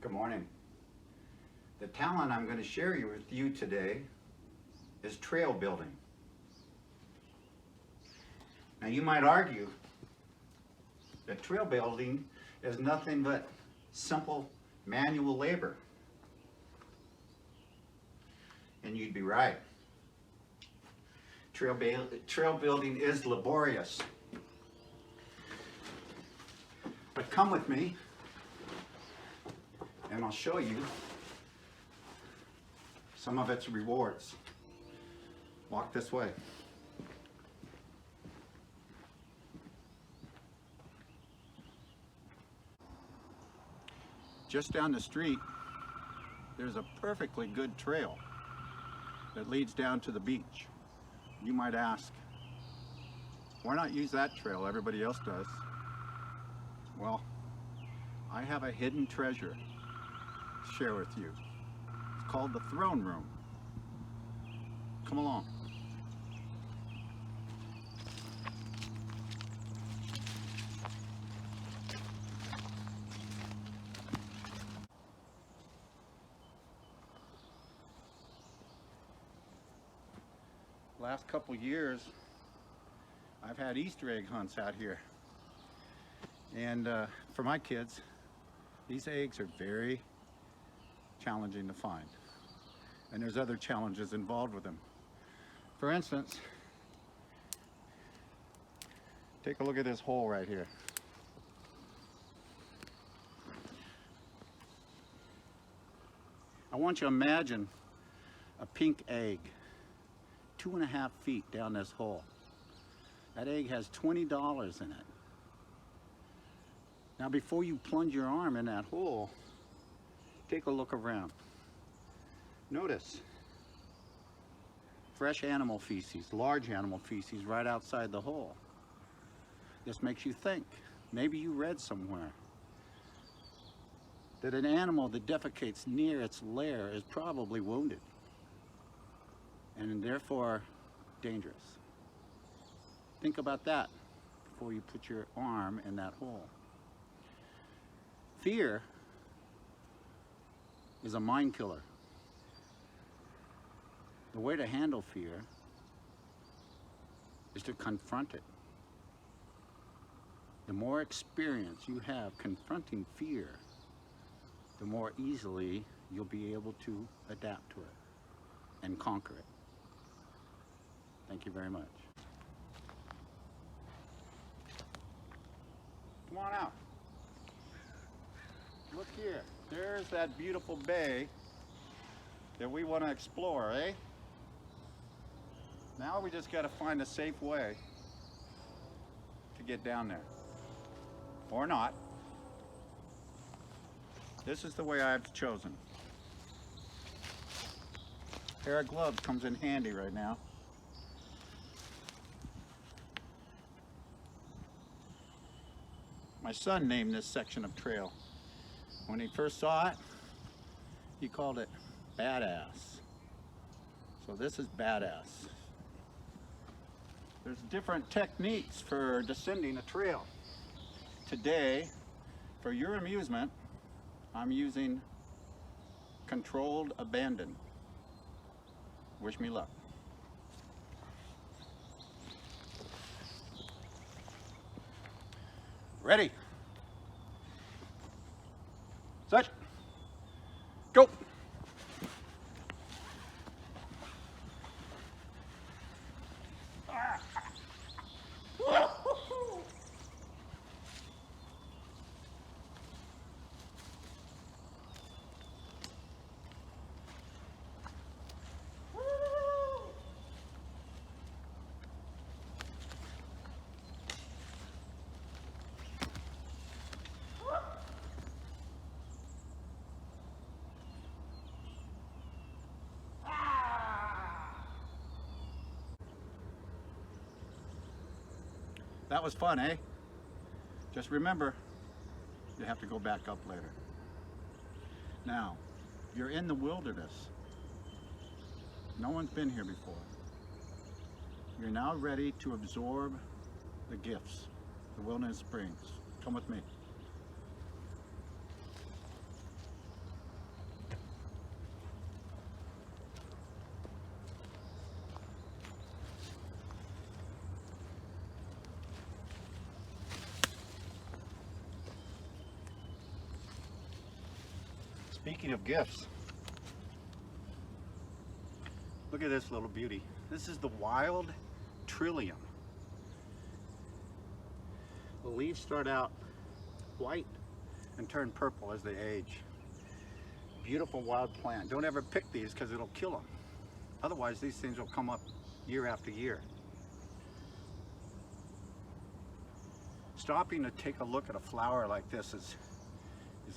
Good morning. The talent I'm going to share with you today is trail building. Now you might argue that trail building is nothing but simple manual labor. And you'd be right. Trail building is laborious. But come with me and I'll show you some of its rewards. Walk this way. Just down the street, there's a perfectly good trail that leads down to the beach. You might ask, why not use that trail? Everybody else does. Well, I have a hidden treasure to share with you. It's called the throne room. Come along. Last couple years, I've had Easter egg hunts out here. And for my kids, these eggs are very challenging to find. And there's other challenges involved with them. For instance, take a look at this hole right here. I want you to imagine a pink egg 2.5 feet down this hole. That egg has $20 in it. Now before you plunge your arm in that hole, take a look around. Notice fresh animal feces, large animal feces right outside the hole. This makes you think, maybe you read somewhere that an animal that defecates near its lair is probably wounded and therefore dangerous. Think about that before you put your arm in that hole. Fear is a mind killer. The way to handle fear is to confront it. The more experience you have confronting fear, the more easily you'll be able to adapt to it and conquer it. Thank you very much. Come on out. Look here. There's that beautiful bay that we want to explore, eh? Now we just got to find a safe way to get down there. Or not. This is the way I've chosen. A pair of gloves comes in handy right now. My son named this section of trail. When he first saw it, he called it Badass. So this is Badass. There's different techniques for descending a trail. Today, for your amusement, I'm using controlled abandon. Wish me luck. Ready? Set. Go. That was fun, eh? Just remember, you have to go back up later. Now, you're in the wilderness. No one's been here before. You're now ready to absorb the gifts the wilderness brings. Come with me. Speaking of gifts, look at this little beauty. This is the wild trillium. The leaves start out white and turn purple as they age. Beautiful wild plant. Don't ever pick these because it'll kill them. Otherwise, these things will come up year after year. Stopping to take a look at a flower like this is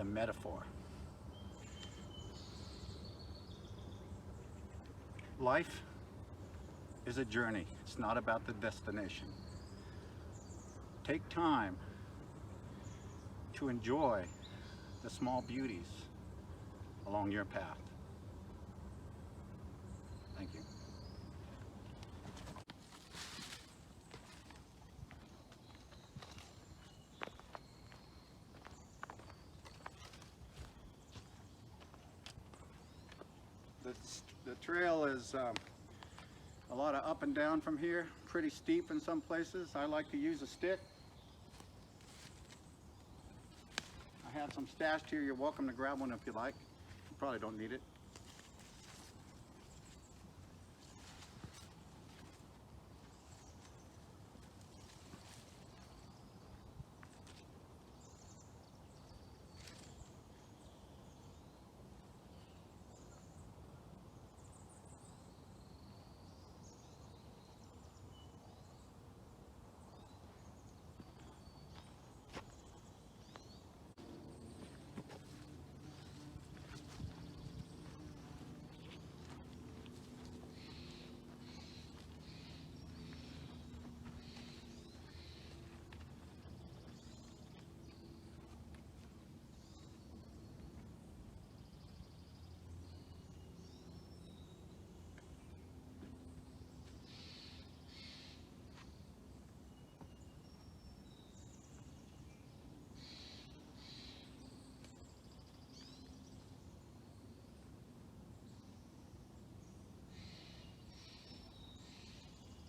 a metaphor. Life is a journey. It's not about the destination. Take time to enjoy the small beauties along your path. Thank you. The trail is a lot of up and down from here, pretty steep in some places. I like to use a stick. I have some stashed here. You're welcome to grab one if you like. You probably don't need it.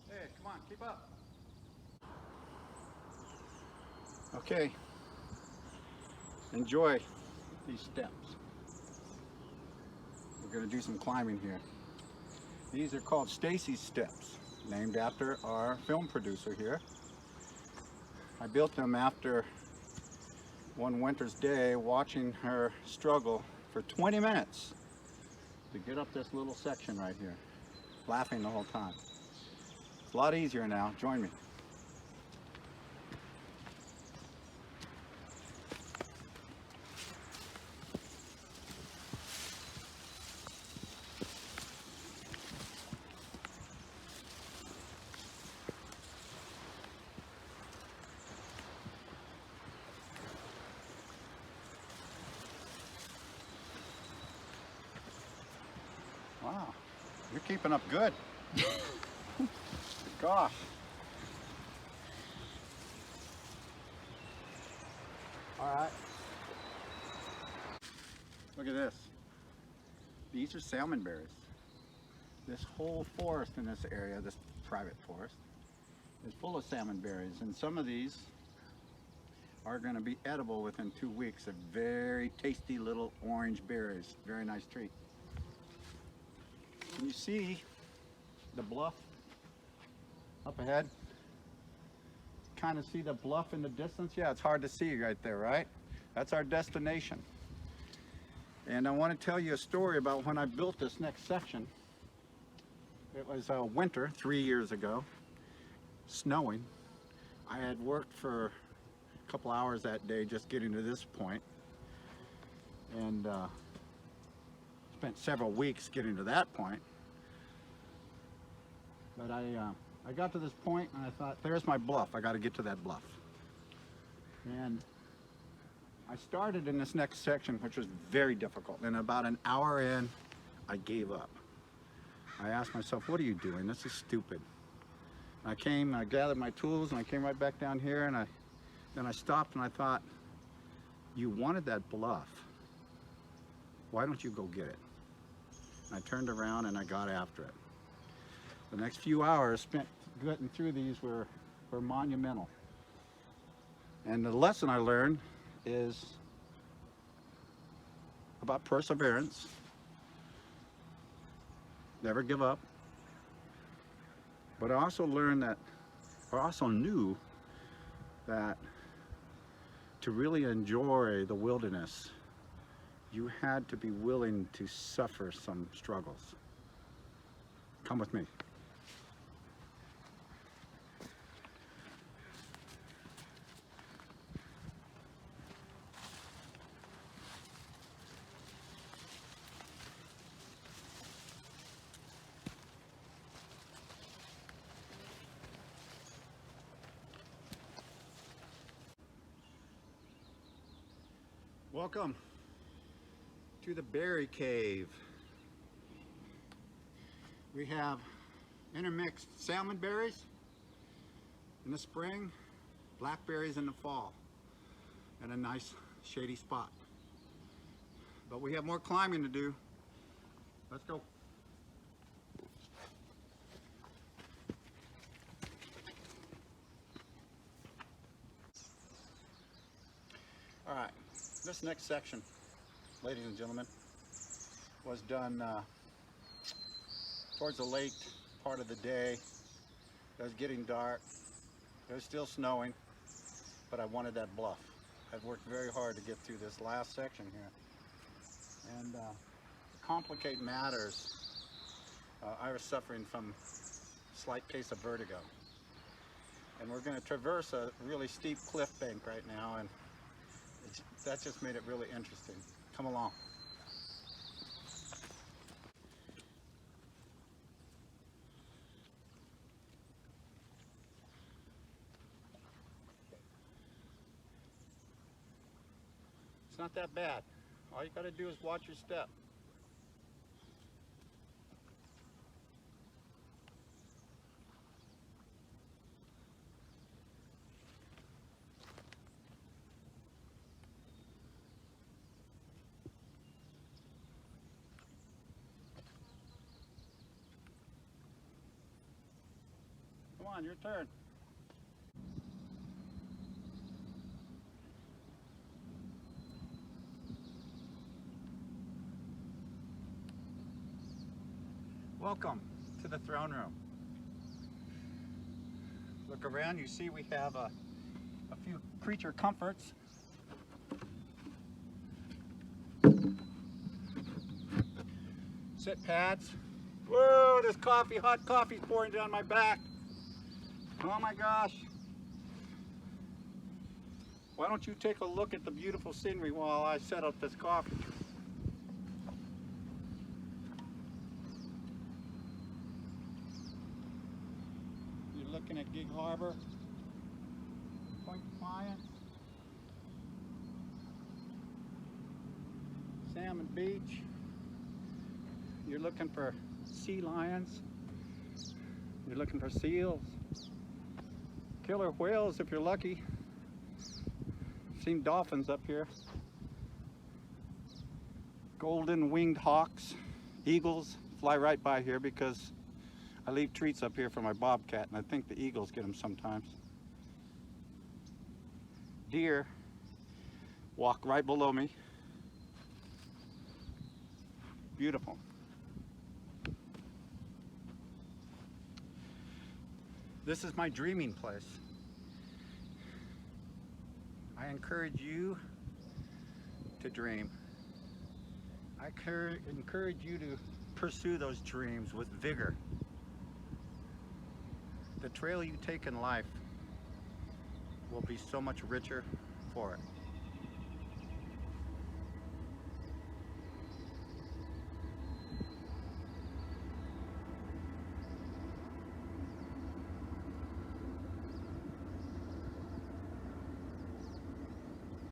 Hey, come on, keep up. Okay, enjoy these steps. We're going to do some climbing here. These are called Stacy's Steps, named after our film producer here. I built them after one winter's day watching her struggle for 20 minutes to get up this little section right here, laughing the whole time. It's a lot easier now. Join me. Wow, you're keeping up good. Gosh. All right. Look at this. These are salmon berries. This whole forest in this area, this private forest, is full of salmon berries, and some of these are going to be edible within 2 weeks. They're very tasty little orange berries. Very nice treat. Can you see the bluff up ahead? Kind of see the bluff in the distance? Yeah, it's hard to see right there, right? That's our destination. And I want to tell you a story about when I built this next section. It was winter 3 years ago, snowing. I had worked for a couple hours that day just getting to this point, and spent several weeks getting to that point. But I got to this point and I thought, there's my bluff. I got to get to that bluff. And I started in this next section, which was very difficult. And about an hour in, I gave up. I asked myself, what are you doing? This is stupid. I gathered my tools and I came right back down here, and then I stopped and I thought, you wanted that bluff. Why don't you go get it? And I turned around and I got after it. The next few hours spent getting through these were monumental. And the lesson I learned is about perseverance. Never give up. But I also learned that, or also knew that to really enjoy the wilderness, you had to be willing to suffer some struggles. Come with me. Welcome to the berry cave. We have intermixed salmon berries in the spring, blackberries in the fall, and a nice shady spot. But we have more climbing to do. Let's go. All right, this next section, ladies and gentlemen, was done towards the late part of the day. It was getting dark. It was still snowing, but I wanted that bluff. I've worked very hard to get through this last section here. And to complicate matters, I was suffering from a slight case of vertigo. And we're going to traverse a really steep cliff bank right now, and that just made it really interesting. Come along. It's not that bad. All you got to do is watch your step. Come on, your turn. Welcome to the throne room. Look around, you see we have a few creature comforts. Sit pads. Whoa, there's coffee, hot coffee's pouring down my back. Oh my gosh. Why don't you take a look at the beautiful scenery while I set up this coffee? You're looking at Gig Harbor, Point Defiance, Salmon Beach. You're looking for sea lions. You're looking for seals. Killer whales if you're lucky. Seen dolphins up here. Golden winged hawks, eagles fly right by here because I leave treats up here for my bobcat, and I think the eagles get them sometimes. Deer walk right below me. Beautiful. This is my dreaming place. I encourage you to dream. I encourage you to pursue those dreams with vigor. The trail you take in life will be so much richer for it.